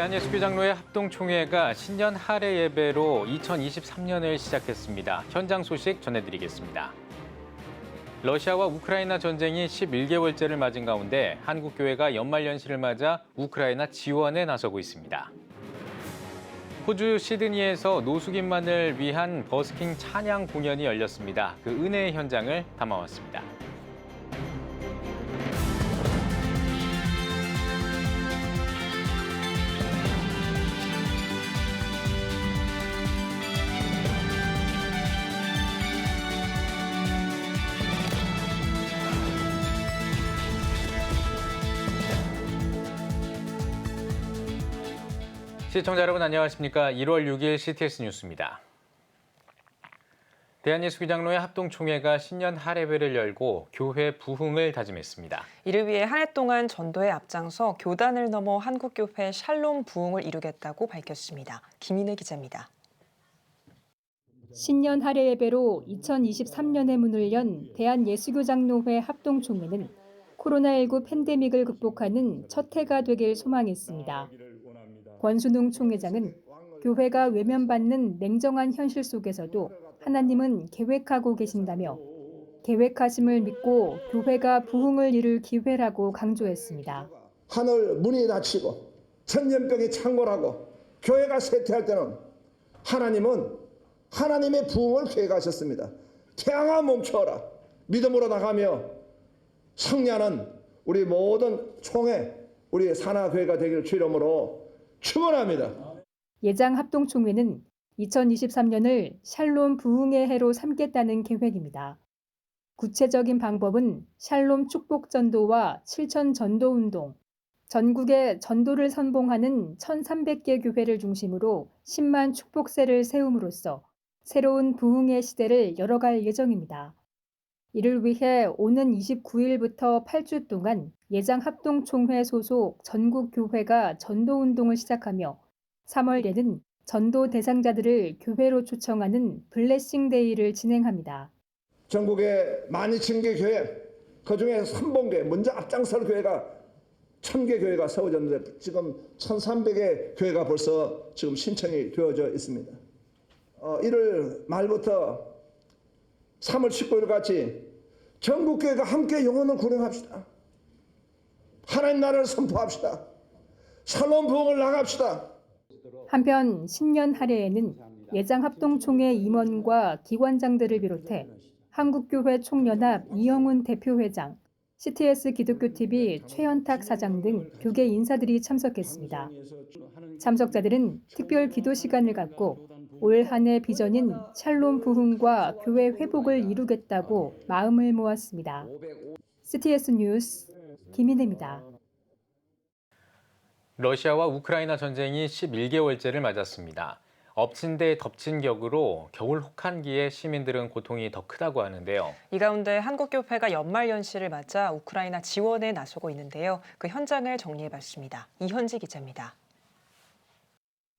대한예수교장로회 합동총회가 신년 할애 예배로 2023년을 시작했습니다. 현장 소식 전해드리겠습니다. 러시아와 우크라이나 전쟁이 11개월째를 맞은 가운데 한국교회가 연말연시를 맞아 우크라이나 지원에 나서고 있습니다. 호주 시드니에서 노숙인만을 위한 버스킹 찬양 공연이 열렸습니다. 그 은혜의 현장을 담아왔습니다. 시청자 여러분 안녕하십니까? 1월 6일 CTS 뉴스입니다. 대한예수교장로회 합동총회가 신년 할애회를 열고 교회 부흥을 다짐했습니다. 이를 위해 한 해 동안 전도에 앞장서 교단을 넘어 한국교회 샬롬 부흥을 이루겠다고 밝혔습니다. 김인혜 기자입니다. 신년 할애 예배로 2023년의 문을 연 대한예수교장로회 합동총회는 코로나19 팬데믹을 극복하는 첫 해가 되길 소망했습니다. 권순웅 총회장은 교회가 외면받는 냉정한 현실 속에서도 하나님은 계획하고 계신다며 계획하심을 믿고 교회가 부흥을 이룰 기회라고 강조했습니다. 하늘 문이 닫히고 천년병이 창궐하고 교회가 쇠퇴할 때는 하나님은 하나님의 부흥을 계획하셨습니다. 태양아 멈춰라. 믿음으로 나가며 승리하는 우리 모든 총회, 우리 산하교회가 되기를 주 이름으로 축원합니다. 예장 합동총회는 2023년을 샬롬 부흥의 해로 삼겠다는 계획입니다. 구체적인 방법은 샬롬 축복 전도와 7천 전도 운동, 전국에 전도를 선봉하는 1,300개 교회를 중심으로 10만 축복새를 세움으로써 새로운 부흥의 시대를 열어갈 예정입니다. 이를 위해 오는 29일부터 8주 동안 예장 합동총회 소속 전국 교회가 전도 운동을 시작하며 3월에는 전도 대상자들을 교회로 초청하는 블레싱 데이를 진행합니다. 전국에 12,000개 교회, 그중에 선봉교회, 먼저 앞장설 교회가 1,000개 교회가 세워졌는데 지금 1,300개 교회가 벌써 지금 신청이 되어져 있습니다. 1월 말부터 3월 19일까지 전국교회가 함께 영혼을 구령합시다. 하나님 나라를 선포합시다. 샬롬 부흥을 나갑시다. 한편 신년 할애에는 예장 합동총회 임원과 기관장들을 비롯해 한국교회 총연합 이영훈 대표회장, CTS 기독교TV 최현탁 사장 등 교계 인사들이 참석했습니다. 참석자들은 특별 기도 시간을 갖고 올 한 해 비전인 샬롬 부흥과 교회 회복을 이루겠다고 마음을 모았습니다. CTS 뉴스 김인혜입니다. 러시아와 우크라이나 전쟁이 11개월째를 맞았습니다. 엎친 데 덮친 격으로 겨울 혹한기에 시민들은 고통이 더 크다고 하는데요. 이 가운데 한국교회가 연말연시를 맞아 우크라이나 지원에 나서고 있는데요. 그 현장을 정리해봤습니다. 이현지 기자입니다.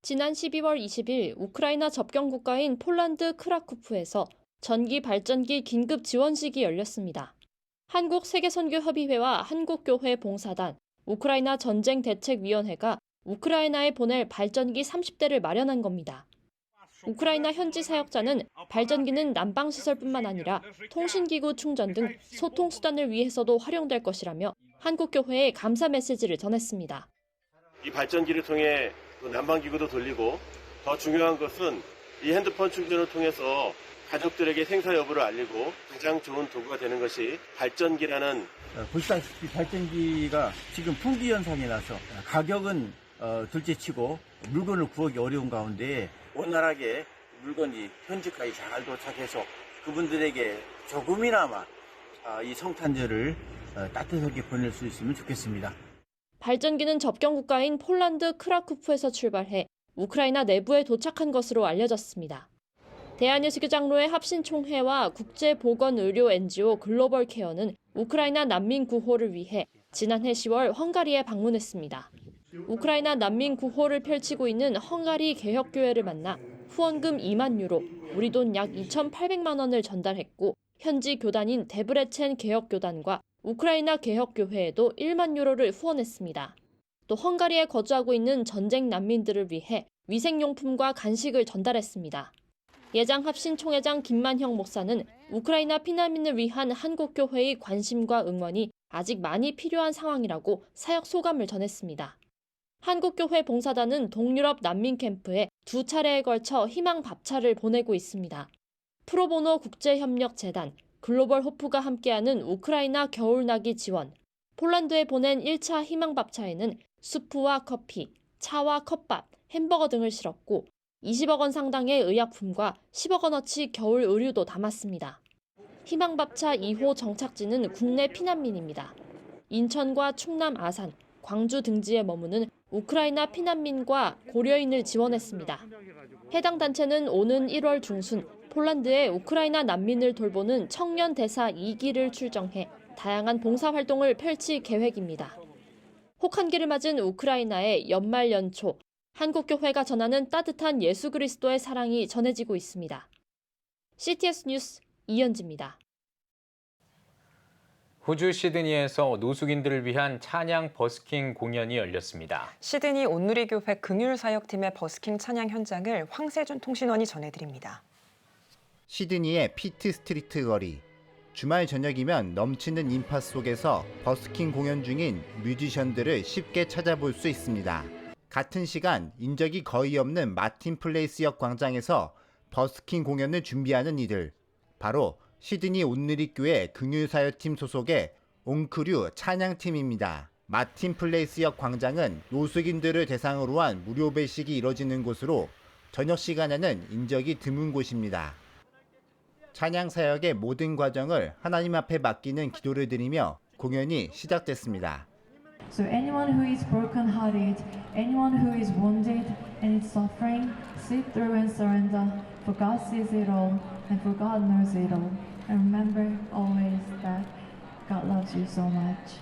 지난 12월 20일 우크라이나 접경 국가인 폴란드 크라쿠프에서 전기 발전기 긴급 지원식이 열렸습니다. 한국세계선교협의회와 한국교회 봉사단, 우크라이나 전쟁대책위원회가 우크라이나에 보낼 발전기 30대를 마련한 겁니다. 우크라이나 현지 사역자는 발전기는 난방시설뿐만 아니라 통신기구 충전 등 소통수단을 위해서도 활용될 것이라며 한국교회에 감사 메시지를 전했습니다. 이 발전기를 통해 난방기구도 돌리고 더 중요한 것은 이 핸드폰 충전을 통해서 가족들에게 생사 여부를 알리고 가장 좋은 도구가 되는 것이 발전기라는 보시다시피 발전기가 지금 품귀 현상이 나서 가격은 둘째치고 물건을 구하기 어려운 가운데 원활하게 물건이 현지까지 잘 도착해서 그분들에게 조금이나마 이 성탄절을 따뜻하게 보낼 수 있으면 좋겠습니다. 발전기는 접경 국가인 폴란드 크라쿠프에서 출발해 우크라이나 내부에 도착한 것으로 알려졌습니다. 대한예수교장로회 합신총회와 국제보건의료 NGO 글로벌 케어는 우크라이나 난민 구호를 위해 지난해 10월 헝가리에 방문했습니다. 우크라이나 난민 구호를 펼치고 있는 헝가리 개혁교회를 만나 후원금 2만 유로, 우리 돈 약 2,800만 원을 전달했고 현지 교단인 데브레첸 개혁교단과 우크라이나 개혁교회에도 1만 유로를 후원했습니다. 또 헝가리에 거주하고 있는 전쟁 난민들을 위해 위생용품과 간식을 전달했습니다. 예장 합신 총회장 김만형 목사는 우크라이나 피난민을 위한 한국교회의 관심과 응원이 아직 많이 필요한 상황이라고 사역 소감을 전했습니다. 한국교회 봉사단은 동유럽 난민 캠프에 2차례에 걸쳐 희망 밥차를 보내고 있습니다. 프로보노 국제협력재단, 글로벌 호프가 함께하는 우크라이나 겨울나기 지원, 폴란드에 보낸 1차 희망 밥차에는 수프와 커피, 차와 컵밥, 햄버거 등을 실었고 20억 원 상당의 의약품과 10억 원어치 겨울 의류도 담았습니다. 희망밥차 2호 정착지는 국내 피난민입니다. 인천과 충남 아산, 광주 등지에 머무는 우크라이나 피난민과 고려인을 지원했습니다. 해당 단체는 오는 1월 중순 폴란드에 우크라이나 난민을 돌보는 청년 대사 2기를 출정해 다양한 봉사활동을 펼칠 계획입니다. 혹한기를 맞은 우크라이나의 연말 연초, 한국교회가 전하는 따뜻한 예수 그리스도의 사랑이 전해지고 있습니다. CTS 뉴스 이현지입니다. 호주 시드니에서 노숙인들을 위한 찬양 버스킹 공연이 열렸습니다. 시드니 온누리교회 긍휼사역팀의 버스킹 찬양 현장을 황세준 통신원이 전해드립니다. 시드니의 피트 스트리트 거리. 주말 저녁이면 넘치는 인파 속에서 버스킹 공연 중인 뮤지션들을 쉽게 찾아볼 수 있습니다. 같은 시간 인적이 거의 없는 마틴 플레이스역 광장에서 버스킹 공연을 준비하는 이들. 바로 시드니 온누리교회 긍휼사역팀 소속의 온크류 찬양팀입니다. 마틴 플레이스역 광장은 노숙인들을 대상으로 한 무료 배식이 이뤄지는 곳으로 저녁 시간에는 인적이 드문 곳입니다. 찬양 사역의 모든 과정을 하나님 앞에 맡기는 기도를 드리며 공연이 시작됐습니다. So anyone who is broken-hearted, anyone who is wounded and is suffering, sit through and surrender, for God sees it all and for God knows it all. And remember always that God loves you so much.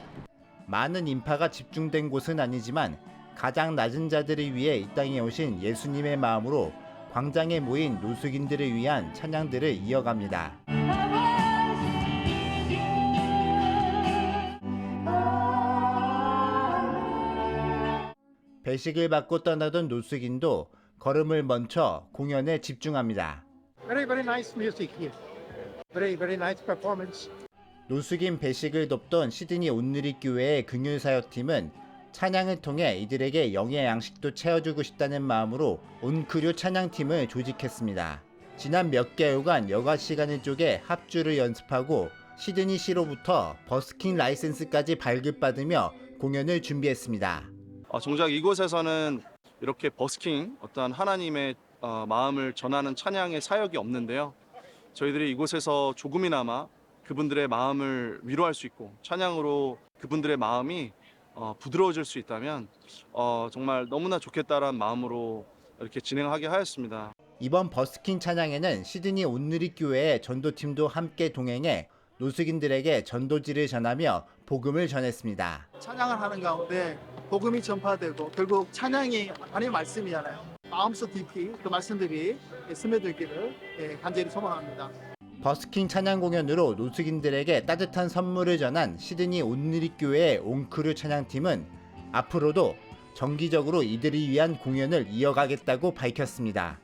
많은 인파가 집중된 곳은 아니지만 가장 낮은 자들을 위해 이 땅에 오신 예수님의 마음으로 광장에 모인 노숙인들을 위한 찬양들을 이어갑니다. 배식을 받고 떠나던 노숙인도 걸음을 멈춰 공연에 집중합니다. Very nice music here. Very nice performance. 노숙인 배식을 돕던 시드니 온누리교회의 긍휼사역팀은 찬양을 통해 이들에게 영의 양식도 채워주고 싶다는 마음으로 온크류 찬양팀을 조직했습니다. 지난 몇 개월간 여가 시간을 쪼개 합주를 연습하고 시드니시로부터 버스킹 라이센스까지 발급받으며 공연을 준비했습니다. 정작 이곳에서는 이렇게 버스킹, 어떠한 하나님의 마음을 전하는 찬양의 사역이 없는데요. 저희들이 이곳에서 조금이나마 그분들의 마음을 위로할 수 있고 찬양으로 그분들의 마음이 부드러워질 수 있다면 정말 너무나 좋겠다라는 마음으로 이렇게 진행하게 하였습니다. 이번 버스킹 찬양에는 시드니 온누리교회의 전도팀도 함께 동행해 노숙인들에게 전도지를 전하며 복음을 전했습니다. 찬양을 하는 가운데 복음이 전파되고 결국 찬양이 하나님의 말씀이잖아요. 마음속 깊이 그 말씀들이 스며들기를 간절히 소망합니다. 버스킹 찬양 공연으로 노숙인들에게 따뜻한 선물을 전한 시드니 온누리교회의 온크류 찬양팀은 앞으로도 정기적으로 이들을 위한 공연을 이어가겠다고 밝혔습니다.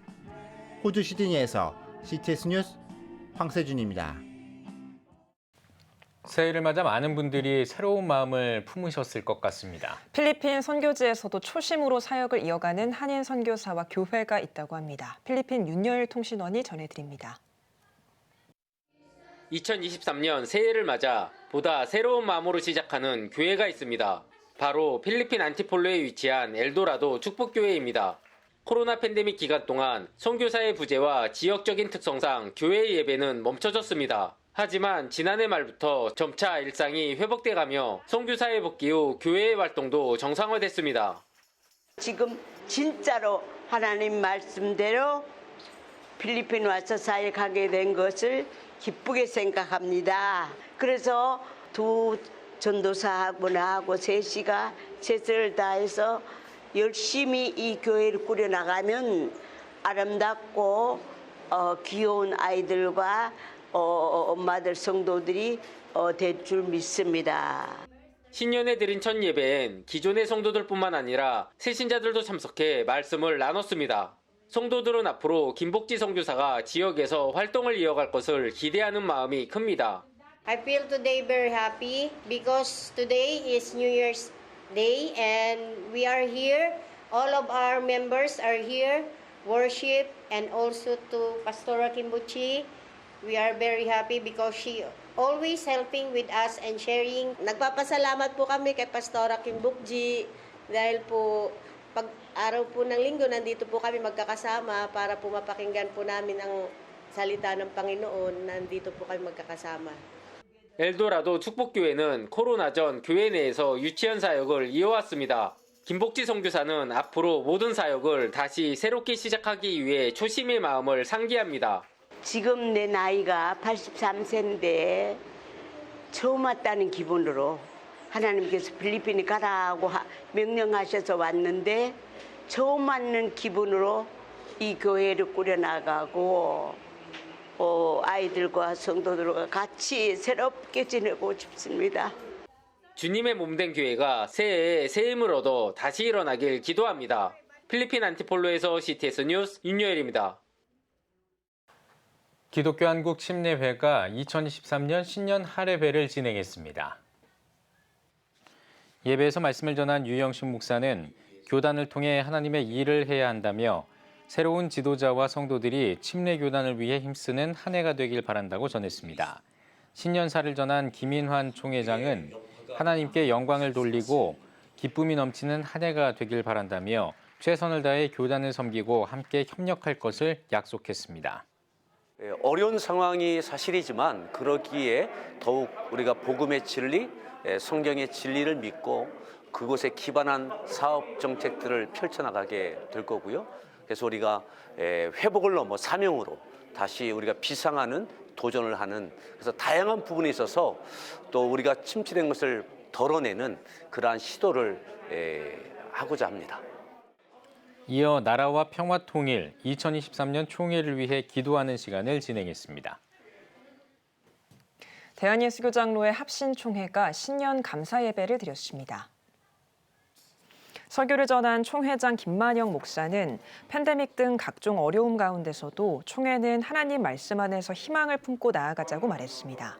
호주 시드니에서 CTS 뉴스 황세준입니다. 새해를 맞아 많은 분들이 새로운 마음을 품으셨을 것 같습니다. 필리핀 선교지에서도 초심으로 사역을 이어가는 한인 선교사와 교회가 있다고 합니다. 필리핀 윤여일 통신원이 전해드립니다. 2023년 새해를 맞아 보다 새로운 마음으로 시작하는 교회가 있습니다. 바로 필리핀 안티폴로에 위치한 엘도라도 축복교회입니다. 코로나 팬데믹 기간 동안 선교사의 부재와 지역적인 특성상 교회의 예배는 멈춰졌습니다. 하지만 지난해 말부터 점차 일상이 회복돼가며 선교사의 복귀 후 교회의 활동도 정상화됐습니다. 지금 진짜로 하나님 말씀대로 필리핀 와서 사역하게 된 것을 기쁘게 생각합니다. 그래서 두 전도사하고 나하고 셋이가 최선을 다해서 열심히 이 교회를 꾸려나가면 아름답고 귀여운 아이들과 엄마들 성도들이 될 줄 믿습니다. 신년에 드린 첫 예배엔 기존의 성도들뿐만 아니라 새신자들도 참석해 말씀을 나눴습니다. 성도들은 앞으로 김복지 선교사가 지역에서 활동을 이어갈 것을 기대하는 마음이 큽니다. I feel today very happy because today is New Year's Day and we are here. All of our members are here, worship, and also to Pastora Kimbuchi. We are very happy because she always helping with us and sharing. Nagpapasalamat po kami kay Pastora Kimbuchi dahil po pag araw po ng linggo nandito po kami magkakasama para po mapakinggan po namin ang salita ng Panginoon. Nandito po kami magkakasama. 엘도라도 축복교회는 코로나 전 교회 내에서 유치원 사역을 이어왔습니다. 김복지 선교사는 앞으로 모든 사역을 다시 새롭게 시작하기 위해 초심의 마음을 상기합니다. 지금 내 나이가 83세인데 처음 왔다는 기분으로 하나님께서 필리핀에 가라고 명령하셔서 왔는데 처음 왔는 기분으로 이 교회를 꾸려나가고 아이들과 성도들과 같이 새롭게 지내고 싶습니다. 주님의 몸된 교회가 새해에 새 힘을 얻어 다시 일어나길 기도합니다. 필리핀 안티폴로에서 CTS 뉴스 윤여일입니다. 기독교 한국 침례회가 2023년 신년 할애배를 진행했습니다. 예배에서 말씀을 전한 유영식 목사는 교단을 통해 하나님의 일을 해야 한다며 새로운 지도자와 성도들이 침례교단을 위해 힘쓰는 한 해가 되길 바란다고 전했습니다. 신년사를 전한 김인환 총회장은 하나님께 영광을 돌리고 기쁨이 넘치는 한 해가 되길 바란다며 최선을 다해 교단을 섬기고 함께 협력할 것을 약속했습니다. 어려운 상황이 사실이지만 그러기에 더욱 우리가 복음의 진리, 성경의 진리를 믿고 그곳에 기반한 사업 정책들을 펼쳐나가게 될 거고요. 그래서 우리가 회복을 넘어 사명으로 다시 우리가 비상하는 도전을 하는 그래서 다양한 부분에 있어서 또 우리가 침체된 것을 덜어내는 그러한 시도를 하고자 합니다. 이어 나라와 평화 통일 2023년 총회를 위해 기도하는 시간을 진행했습니다. 대한예수교장로회 합신총회가 신년 감사 예배를 드렸습니다. 설교를 전한 총회장 김만영 목사는 팬데믹 등 각종 어려움 가운데서도 총회는 하나님 말씀 안에서 희망을 품고 나아가자고 말했습니다.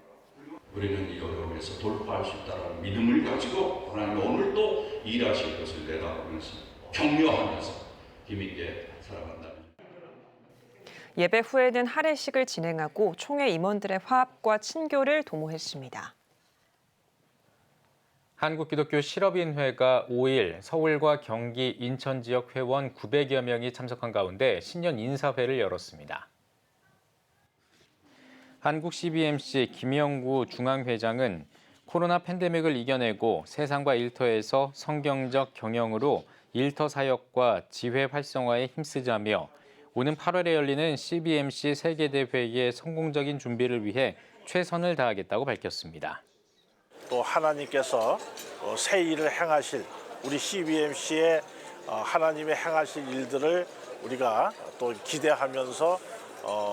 우리는 이 어려움에서 돌파할 수 있다는 믿음을 가지고 하나님이 오늘 또 일하실 것을 내다보면서 격려하면서 힘있게 살아간다면. 예배 후에는 할애식을 진행하고 총회 임원들의 화합과 친교를 도모했습니다. 한국기독교 실업인회가 5일 서울과 경기, 인천 지역 회원 900여 명이 참석한 가운데 신년 인사회를 열었습니다. 한국 CBMC 김영구 중앙회장은 코로나 팬데믹을 이겨내고 세상과 일터에서 성경적 경영으로 일터 사역과 지회 활성화에 힘쓰자며 오는 8월에 열리는 CBMC 세계대회의 성공적인 준비를 위해 최선을 다하겠다고 밝혔습니다. 또 하나님께서 새 일을 행하실 우리 CBMC의 하나님의 행하실 일들을 우리가 또 기대하면서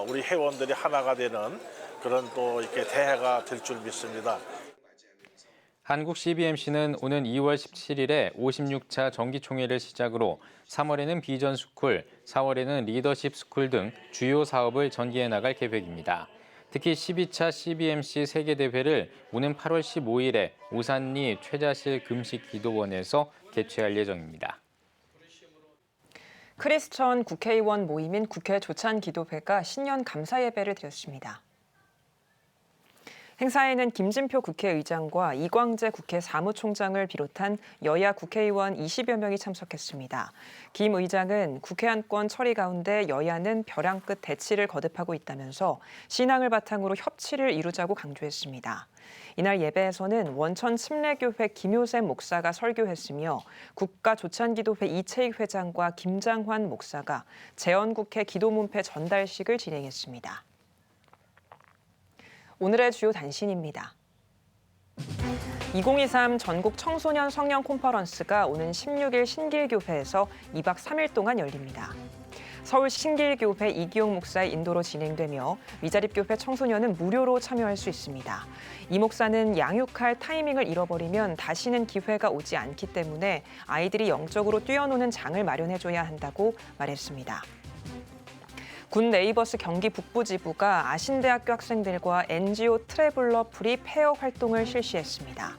우리 회원들이 하나가 되는 그런 또 이렇게 대회가 될 줄 믿습니다. 한국 CBMC는 오는 2월 17일에 56차 정기총회를 시작으로 3월에는 비전 스쿨, 4월에는 리더십 스쿨 등 주요 사업을 전개해 나갈 계획입니다. 특히 12차 CBMC 세계대회를 오는 8월 15일에 오산리 최자실 금식기도원에서 개최할 예정입니다. 크리스천 국회의원 모임인 국회 조찬기도회가 신년 감사 예배를 드렸습니다. 행사에는 김진표 국회의장과 이광재 국회 사무총장을 비롯한 여야 국회의원 20여 명이 참석했습니다. 김 의장은 국회 안건 처리 가운데 여야는 벼랑 끝 대치를 거듭하고 있다면서 신앙을 바탕으로 협치를 이루자고 강조했습니다. 이날 예배에서는 원천 침례교회 김효샘 목사가 설교했으며 국가조찬기도회 이채익 회장과 김장환 목사가 재헌국회 기도문패 전달식을 진행했습니다. 오늘의 주요 단신입니다. 2023 전국 청소년 성령 콘퍼런스가 오는 16일 신길교회에서 2박 3일 동안 열립니다. 서울 신길교회 이기용 목사의 인도로 진행되며 미자립교회 청소년은 무료로 참여할 수 있습니다. 이 목사는 양육할 타이밍을 잃어버리면 다시는 기회가 오지 않기 때문에 아이들이 영적으로 뛰어노는 장을 마련해줘야 한다고 말했습니다. 군 네이버스 경기 북부지부가 아신대학교 학생들과 NGO 트래블러 프리 페어 활동을 실시했습니다.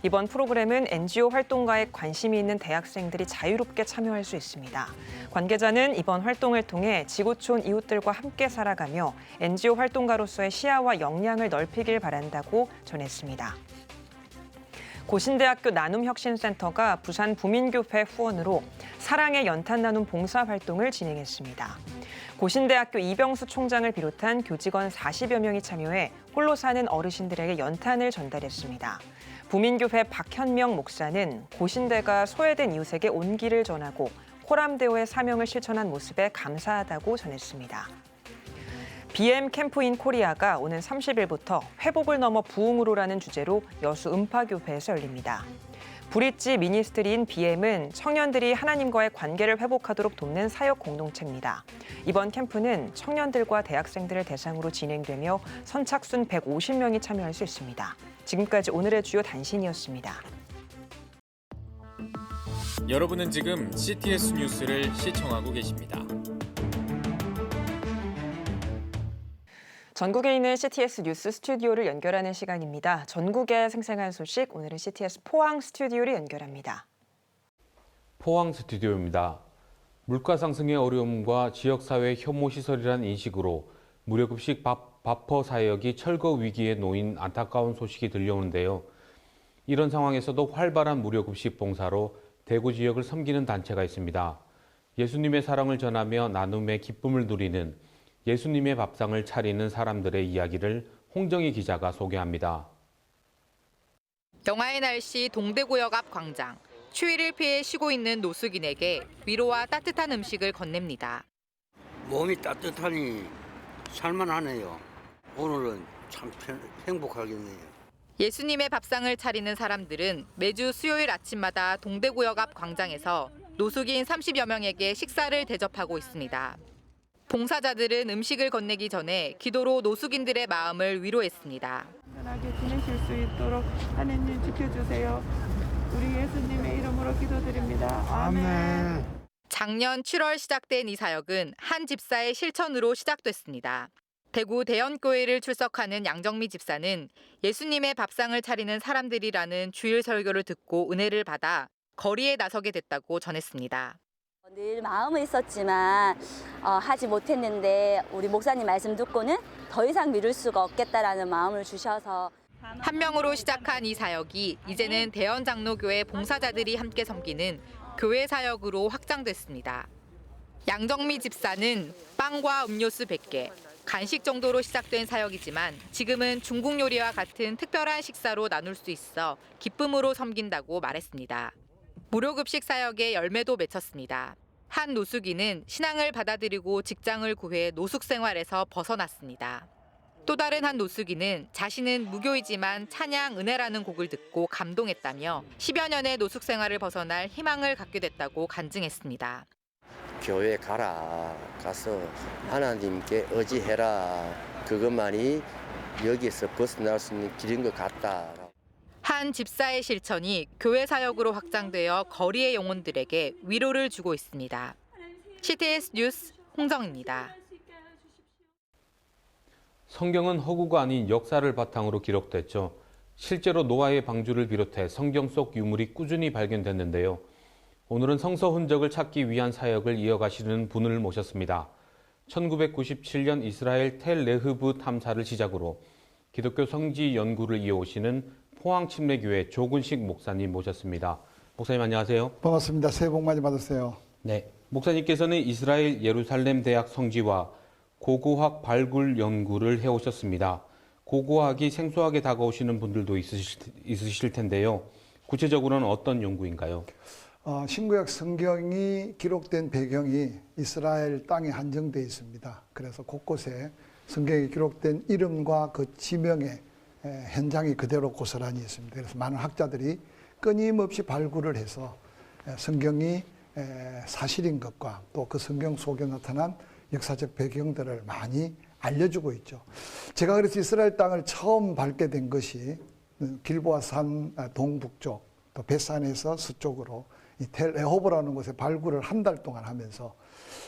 이번 프로그램은 NGO 활동가에 관심이 있는 대학생들이 자유롭게 참여할 수 있습니다. 관계자는 이번 활동을 통해 지구촌 이웃들과 함께 살아가며 NGO 활동가로서의 시야와 역량을 넓히길 바란다고 전했습니다. 고신대학교 나눔혁신센터가 부산 부민교회 후원으로 사랑의 연탄 나눔 봉사활동을 진행했습니다. 고신대학교 이병수 총장을 비롯한 교직원 40여 명이 참여해 홀로 사는 어르신들에게 연탄을 전달했습니다. 부민교회 박현명 목사는 고신대가 소외된 이웃에게 온기를 전하고 호람대오의 사명을 실천한 모습에 감사하다고 전했습니다. BM 캠프 인 코리아가 오는 30일부터 회복을 넘어 부흥으로라는 주제로 여수 음파교회에서 열립니다. 브릿지 미니스트리인 BM은 청년들이 하나님과의 관계를 회복하도록 돕는 사역 공동체입니다. 이번 캠프는 청년들과 대학생들을 대상으로 진행되며 선착순 150명이 참여할 수 있습니다. 지금까지 오늘의 주요 단신이었습니다. 여러분은 지금 CTS 뉴스를 시청하고 계십니다. 전국에 있는 CTS 뉴스 스튜디오를 연결하는 시간입니다. 전국의 생생한 소식, 오늘은 CTS 포항 스튜디오를 연결합니다. 포항 스튜디오입니다. 물가 상승의 어려움과 지역사회 혐오 시설이라는 인식으로 무료급식 바퍼 사역이 철거 위기에 놓인 안타까운 소식이 들려오는데요. 이런 상황에서도 활발한 무료급식 봉사로 대구 지역을 섬기는 단체가 있습니다. 예수님의 사랑을 전하며 나눔의 기쁨을 누리는 예수님의 밥상을 차리는 사람들의 이야기를 홍정희 기자가 소개합니다. 영하의 날씨 동대구역 앞 광장. 추위를 피해 쉬고 있는 노숙인에게 위로와 따뜻한 음식을 건넵니다. 몸이 따뜻하니 살만하네요. 오늘은 참 행복하겠네요. 예수님의 밥상을 차리는 사람들은 매주 수요일 아침마다 동대구역 앞 광장에서 노숙인 30여 명에게 식사를 대접하고 있습니다. 봉사자들은 음식을 건네기 전에 기도로 노숙인들의 마음을 위로했습니다. 안전하게 지내실 수 있도록 하나님 지켜주세요. 우리 예수님의 이름으로 기도드립니다. 아멘. 작년 7월 시작된 이 사역은 한 집사의 실천으로 시작됐습니다. 대구 대연교회를 출석하는 양정미 집사는 예수님의 밥상을 차리는 사람들이라는 주일 설교를 듣고 은혜를 받아 거리에 나서게 됐다고 전했습니다. 늘 마음은 있었지만 하지 못했는데 우리 목사님 말씀 듣고는 더 이상 미룰 수가 없겠다라는 마음을 주셔서 한 명으로 시작한 이 사역이 이제는 대연장로교회 봉사자들이 함께 섬기는 교회 사역으로 확장됐습니다. 양정미 집사는 빵과 음료수 100개, 간식 정도로 시작된 사역이지만 지금은 중국 요리와 같은 특별한 식사로 나눌 수 있어 기쁨으로 섬긴다고 말했습니다. 무료급식 사역에 열매도 맺혔습니다. 한 노숙인은 신앙을 받아들이고 직장을 구해 노숙 생활에서 벗어났습니다. 또 다른 한 노숙인은 자신은 무교이지만 찬양 은혜라는 곡을 듣고 감동했다며 10여 년의 노숙 생활을 벗어날 희망을 갖게 됐다고 간증했습니다. 교회 가서 하나님께 의지해라. 그것만이 여기에서 벗어날 수 있는 길인 것 같다. 한 집사의 실천이 교회 사역으로 확장되어 거리의 영혼들에게 위로를 주고 있습니다. CTS 뉴스 홍정입니다. 성경은 허구가 아닌 역사를 바탕으로 기록됐죠. 실제로 노아의 방주를 비롯해 성경 속 유물이 꾸준히 발견됐는데요. 오늘은 성서 흔적을 찾기 위한 사역을 이어가시는 분을 모셨습니다. 1997년 이스라엘 텔레흐브 탐사를 시작으로 기독교 성지 연구를 이어오시는 포항 침례교회 조근식 목사님 모셨습니다. 목사님 안녕하세요. 반갑습니다. 새해 복 많이 받으세요. 네, 목사님께서는 이스라엘 예루살렘 대학 성지와 고고학 발굴 연구를 해오셨습니다. 고고학이 생소하게 다가오시는 분들도 있으실 텐데요. 구체적으로는 어떤 연구인가요? 신구약 성경이 기록된 배경이 이스라엘 땅에 한정되어 있습니다. 그래서 곳곳에 성경에 기록된 이름과 그 지명의 현장이 그대로 고스란히 있습니다. 그래서 많은 학자들이 끊임없이 발굴을 해서 성경이 사실인 것과 또 그 성경 속에 나타난 역사적 배경들을 많이 알려주고 있죠. 제가 그래서 이스라엘 땅을 처음 밟게 된 것이 길보아산 동북쪽, 또 베산에서 서쪽으로 이 텔 레호브라는 곳에 발굴을 한 달 동안 하면서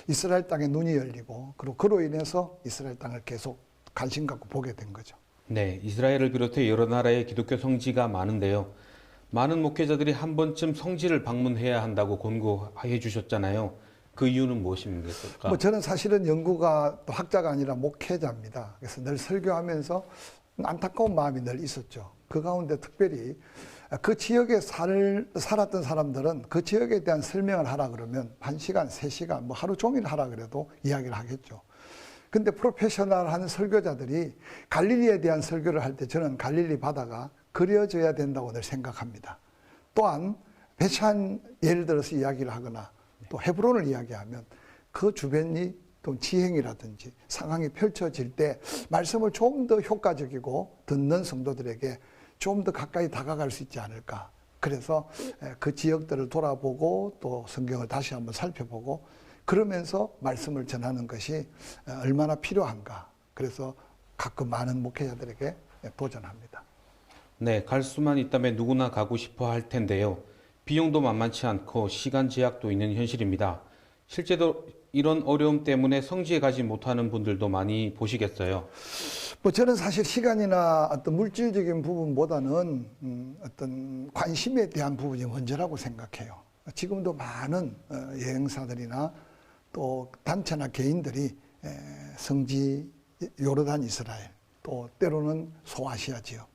이스라엘 땅에 눈이 열리고 그리고 그로 인해서 이스라엘 땅을 계속 관심 갖고 보게 된 거죠. 네, 이스라엘을 비롯해 여러 나라의 기독교 성지가 많은데요. 많은 목회자들이 한 번쯤 성지를 방문해야 한다고 권고해 주셨잖아요. 그 이유는 무엇입니까? 저는 사실은 연구가 또 학자가 아니라 목회자입니다. 그래서 늘 설교하면서 안타까운 마음이 늘 있었죠. 그 가운데 특별히 그 지역에 살았던 사람들은 그 지역에 대한 설명을 하라 그러면 1시간, 3시간, 뭐 하루 종일 하라 그래도 이야기를 하겠죠. 근데 프로페셔널한 설교자들이 갈릴리에 대한 설교를 할 때 저는 갈릴리 바다가 그려져야 된다고 늘 생각합니다. 또한 베산 예를 들어서 이야기를 하거나 또 헤브론을 이야기하면 그 주변이 또 지행이라든지 상황이 펼쳐질 때 말씀을 좀 더 효과적이고 듣는 성도들에게 좀 더 가까이 다가갈 수 있지 않을까. 그래서 그 지역들을 돌아보고 또 성경을 다시 한번 살펴보고 그러면서 말씀을 전하는 것이 얼마나 필요한가. 그래서 가끔 많은 목회자들에게 도전합니다. 네, 갈 수만 있다면 누구나 가고 싶어 할 텐데요. 비용도 만만치 않고 시간 제약도 있는 현실입니다. 실제로 이런 어려움 때문에 성지에 가지 못하는 분들도 많이 보시겠어요. 저는 사실 시간이나 어떤 물질적인 부분보다는 어떤 관심에 대한 부분이 먼저라고 생각해요. 지금도 많은 여행사들이나 또 단체나 개인들이 성지, 요르단, 이스라엘, 또 때로는 소아시아 지역.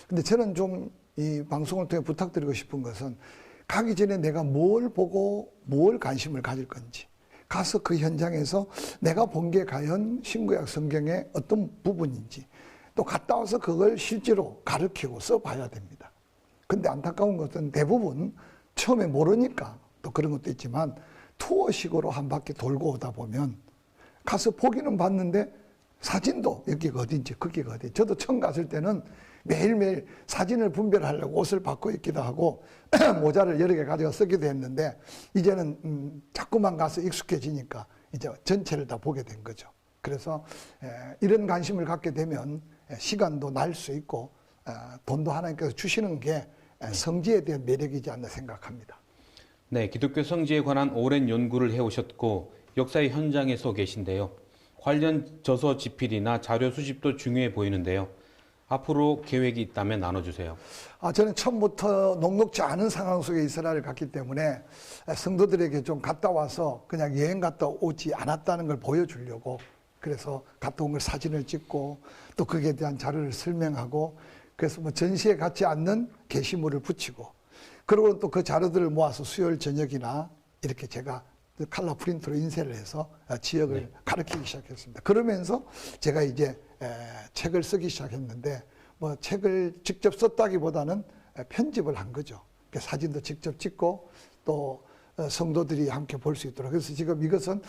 근데 저는 좀 이 방송을 통해 부탁드리고 싶은 것은 가기 전에 내가 뭘 보고 뭘 관심을 가질 건지 가서 그 현장에서 내가 본 게 과연 신구약 성경의 어떤 부분인지 또 갔다 와서 그걸 실제로 가르치고 써봐야 됩니다. 근데 안타까운 것은 대부분 처음에 모르니까 또 그런 것도 있지만 투어식으로 한 바퀴 돌고 오다 보면 가서 보기는 봤는데 사진도 여기가 어딘지 거기가 어딘지 저도 처음 갔을 때는 매일매일 사진을 분별하려고 옷을 바꿔 입기도 하고 모자를 여러 개 가져가 쓰기도 했는데 이제는 자꾸만 가서 익숙해지니까 이제 전체를 다 보게 된 거죠. 그래서 이런 관심을 갖게 되면 시간도 날 수 있고 돈도 하나님께서 주시는 게 성지에 대한 매력이지 않나 생각합니다. 네, 기독교 성지에 관한 오랜 연구를 해오셨고 역사의 현장에 서 계신데요. 관련 저서 집필이나 자료 수집도 중요해 보이는데요. 앞으로 계획이 있다면 나눠주세요. 저는 처음부터 녹록지 않은 상황 속에 이스라엘을 갔기 때문에 성도들에게 좀 갔다 와서 그냥 여행 갔다 오지 않았다는 걸 보여주려고 그래서 갔다 온 걸 사진을 찍고 또 거기에 대한 자료를 설명하고 그래서 뭐 전시에 갖지 않는 게시물을 붙이고 그리고 또 그 자료들을 모아서 수요일 저녁이나 이렇게 제가 칼라 프린트로 인쇄를 해서 지역을 가르치기 시작했습니다. 그러면서 제가 이제 책을 쓰기 시작했는데 뭐 책을 직접 썼다기보다는 편집을 한 거죠. 사진도 직접 찍고 또 성도들이 함께 볼 수 있도록. 그래서 지금 이것은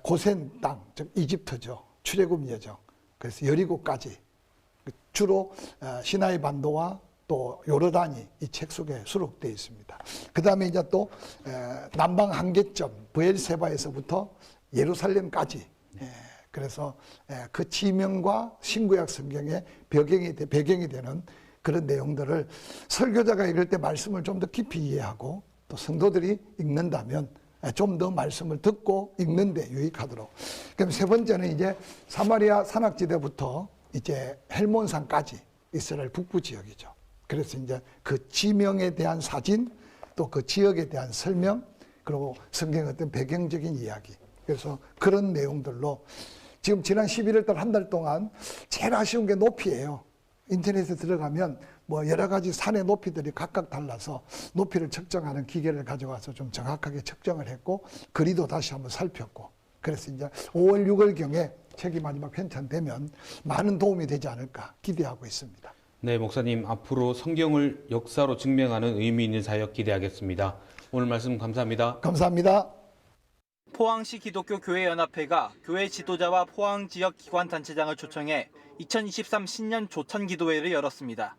고센 땅, 즉 이집트죠. 출애굽 여정. 그래서 여리고까지 주로 시나이 반도와 또 요르단이 이 책 속에 수록되어 있습니다. 그 다음에 이제 또 남방 한계점 브엘세바에서부터 예루살렘까지 그래서 그 지명과 신구약 성경의 배경이 되는 그런 내용들을 설교자가 읽을 때 말씀을 좀 더 깊이 이해하고 또 성도들이 읽는다면 좀 더 말씀을 듣고 읽는데 유익하도록. 그럼 세 번째는 이제 사마리아 산악지대부터 이제 헬몬산까지 이스라엘 북부 지역이죠. 그래서 이제 그 지명에 대한 사진, 또 그 지역에 대한 설명, 그리고 성경의 어떤 배경적인 이야기. 그래서 그런 내용들로 지금 지난 11월 달 한 달 동안 제일 아쉬운 게 높이예요. 인터넷에 들어가면 뭐 여러 가지 산의 높이들이 각각 달라서 높이를 측정하는 기계를 가져와서 좀 정확하게 측정을 했고 거리도 다시 한번 살폈고 그래서 이제 5월, 6월경에 책이 마지막 편찬되면 많은 도움이 되지 않을까 기대하고 있습니다. 네, 목사님 앞으로 성경을 역사로 증명하는 의미 있는 사역 기대하겠습니다. 오늘 말씀 감사합니다. 감사합니다. 포항시 기독교 교회연합회가 교회 지도자와 포항 지역 기관 단체장을 초청해 2023 신년 조천 기도회를 열었습니다.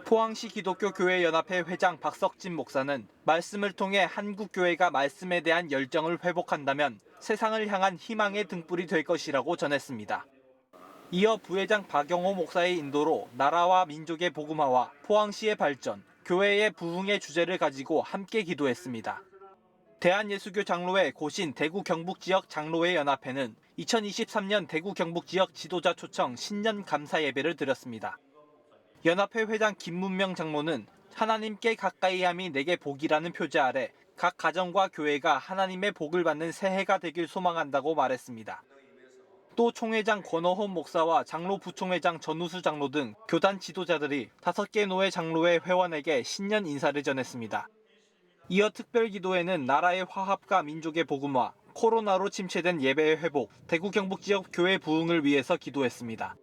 포항시 기독교교회연합회 회장 박석진 목사는 말씀을 통해 한국교회가 말씀에 대한 열정을 회복한다면 세상을 향한 희망의 등불이 될 것이라고 전했습니다. 이어 부회장 박영호 목사의 인도로 나라와 민족의 복음화와 포항시의 발전, 교회의 부흥의 주제를 가지고 함께 기도했습니다. 대한예수교 장로회 고신 대구 경북 지역 장로회 연합회는 2023년 대구 경북 지역 지도자 초청 신년 감사 예배를 드렸습니다. 연합회 회장 김문명 장로는 하나님께 가까이함이 내게 복이라는 표제 아래 각 가정과 교회가 하나님의 복을 받는 새해가 되길 소망한다고 말했습니다. 또 총회장 권어홈 목사와 장로 부총회장 전우수 장로 등 교단 지도자들이 5개 노회 장로회 회원에게 신년 인사를 전했습니다. 이어 특별기도회는 나라의 화합과 민족의 복음화, 코로나로 침체된 예배의 회복, 대구 경북 지역 교회 부흥을 위해서 기도했습니다.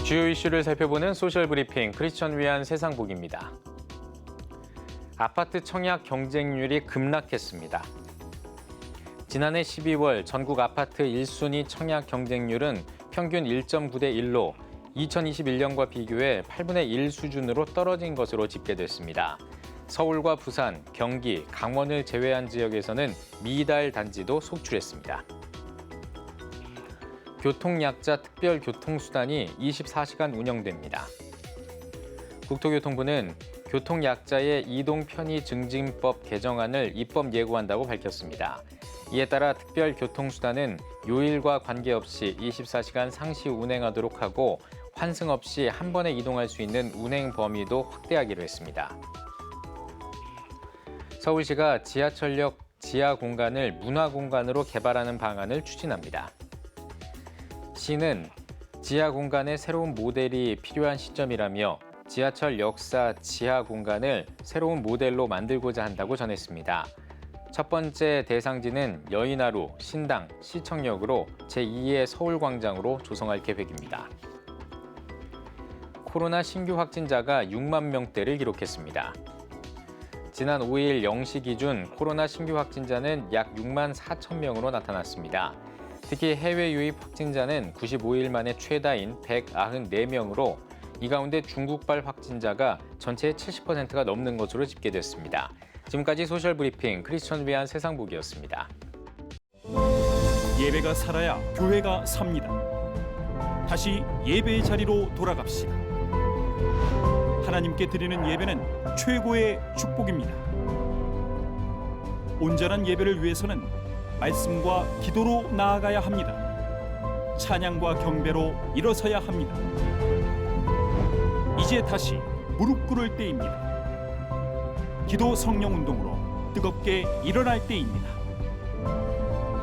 주요 이슈를 살펴보는 소셜브리핑 크리스천 위한 세상복입니다. 아파트 청약 경쟁률이 급락했습니다. 지난해 12월 전국 아파트 1순위 청약 경쟁률은 평균 1.9대 1로 2021년과 비교해 8분의 1 수준으로 떨어진 것으로 집계됐습니다. 서울과 부산, 경기, 강원을 제외한 지역에서는 미달 단지도 속출했습니다. 교통약자 특별교통수단이 24시간 운영됩니다. 국토교통부는 교통약자의 이동 편의 증진법 개정안을 입법 예고한다고 밝혔습니다. 이에 따라 특별교통수단은 요일과 관계없이 24시간 상시 운행하도록 하고 환승 없이 한 번에 이동할 수 있는 운행 범위도 확대하기로 했습니다. 서울시가 지하철역 지하 공간을 문화 공간으로 개발하는 방안을 추진합니다. 시는 지하 공간의 새로운 모델이 필요한 시점이라며 지하철 역사 지하 공간을 새로운 모델로 만들고자 한다고 전했습니다. 첫 번째 대상지는 여의나루, 신당, 시청역으로 제2의 서울광장으로 조성할 계획입니다. 코로나 신규 확진자가 6만 명대를 기록했습니다. 지난 5일 0시 기준 코로나 신규 확진자는 약 6만 4천 명으로 나타났습니다. 특히 해외 유입 확진자는 95일 만에 최다인 194명으로 이 가운데 중국발 확진자가 전체의 70%가 넘는 것으로 집계됐습니다. 지금까지 소셜브리핑 크리스천 위한 세상복이었습니다. 예배가 살아야 교회가 삽니다. 다시 예배의 자리로 돌아갑시다. 하나님께 드리는 예배는 최고의 축복입니다. 온전한 예배를 위해서는 말씀과 기도로 나아가야 합니다. 찬양과 경배로 일어서야 합니다. 이제 다시 무릎 꿇을 때입니다. 기도 성령 운동으로 뜨겁게 일어날 때입니다.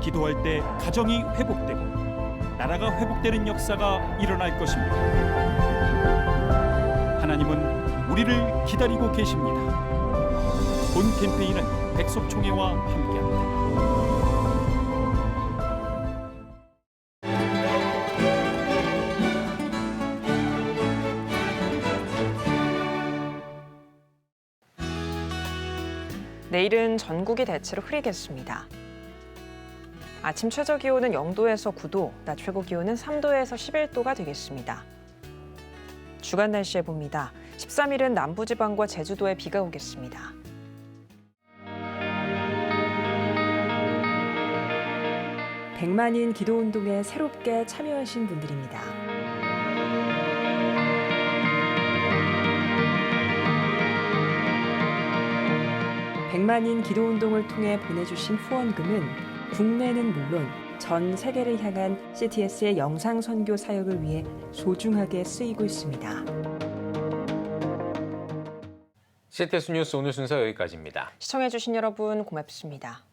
기도할 때 가정이 회복되고 나라가 회복되는 역사가 일어날 것입니다. 하나님은 우리를 기다리고 계십니다. 본 캠페인은 백석총회와 함께합니다. 내일은 전국이 대체로 흐리겠습니다. 아침 최저 기온은 0도에서 9도, 낮 최고 기온은 3도에서 11도가 되겠습니다. 주간 날씨 해봅니다. 13일은 남부지방과 제주도에 비가 오겠습니다. 백만인 기도운동에 새롭게 참여하신 분들입니다. 백만인 기도운동을 통해 보내주신 후원금은 국내는 물론 전 세계를 향한 CTS의 영상 선교 사역을 위해 소중하게 쓰이고 있습니다. CTS 뉴스 오늘 순서 여기까지입니다. 시청해주신 여러분 고맙습니다.